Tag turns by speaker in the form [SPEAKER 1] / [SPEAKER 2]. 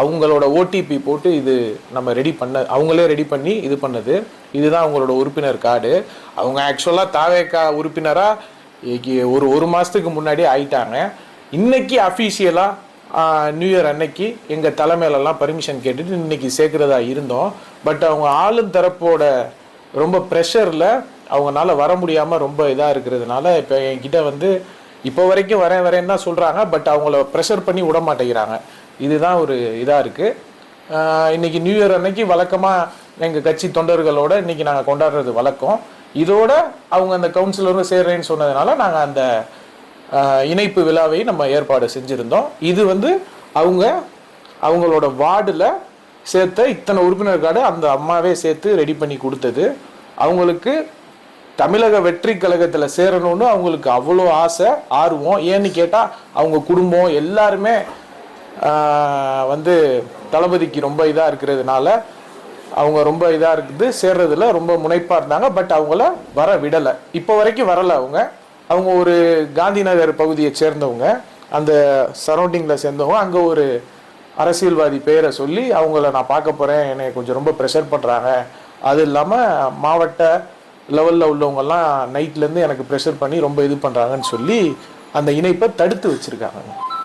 [SPEAKER 1] அவங்களோட ஓடிபி போட்டு இது நம்ம அவங்களே ரெடி பண்ணி இது பண்ணது. இதுதான் அவங்களோட உறுப்பினர் கார்டு. அவங்க ஆக்சுவலாக தாவேகா உறுப்பினராக ஒரு மாதத்துக்கு முன்னாடி ஆயிட்டாங்க. இன்னைக்கு அஃபீஷியலாக நியூ இயர் அன்னைக்கு எங்கள் தலைமையிலலாம் பர்மிஷன் கேட்டுட்டு இன்னைக்கு சேர்க்குறதா இருந்தோம். பட் அவங்க ஆளும் தரப்போட ரொம்ப ப்ரெஷரில் அவங்களால வர முடியாமல் ரொம்ப இதாக இருக்கிறதுனால இப்போ என்கிட்ட இப்போ வரைக்கும் வரேன்னு தான் சொல்கிறாங்க. பட் அவங்கள ப்ரெஷர் பண்ணி விட மாட்டேங்கிறாங்க. இதுதான் ஒரு இதாக இருக்குது. இன்றைக்கி நியூ இயர் அன்னைக்கு வழக்கமாக எங்கள் கட்சி தொண்டர்களோடு இன்றைக்கி நாங்கள் கொண்டாடுறது வழக்கம். இதோட அவங்க அந்த கவுன்சிலரும் சேர்றேன்னு சொன்னதுனால நாங்கள் அந்த இணைப்பு விழாவை நம்ம ஏற்பாடு செஞ்சுருந்தோம். இது அவங்களோட வார்டில் சேர்த்த இத்தனை உறுப்பினர் கார்டு அந்த அம்மாவே சேர்த்து ரெடி பண்ணி கொடுத்தது. அவங்களுக்கு தமிழக வெற்றி கழகத்தில் சேரணும்னு அவங்களுக்கு அவ்வளோ ஆசை, ஆர்வம். ஏன்னு கேட்டால் அவங்க குடும்பம் எல்லாருமே தளபதிக்கு ரொம்ப இதாக இருக்கிறதுனால அவங்க ரொம்ப இதாக இருக்குது, சேர்றதுல ரொம்ப முனைப்பாக இருந்தாங்க. பட் அவங்கள வர விடலை. இப்போ வரைக்கும் வரலை. அவங்க ஒரு காந்தி நகர் பகுதியை சேர்ந்தவங்க, அந்த சரௌண்டிங்கில் சேர்ந்தவங்க. அங்கே ஒரு அரசியல்வாதி பேரை சொல்லி அவங்கள நான் பார்க்க போகிறேன், என்னை கொஞ்சம் ரொம்ப ப்ரெஷர் பண்ணுறாங்க. அது இல்லாமல் மாவட்ட லெவலில் உள்ளவங்கெல்லாம் நைட்லேருந்து எனக்கு ப்ரெஷர் பண்ணி ரொம்ப இது பண்ணுறாங்கன்னு சொல்லி அந்த இணைப்பை தடுத்து வச்சுருக்காங்க.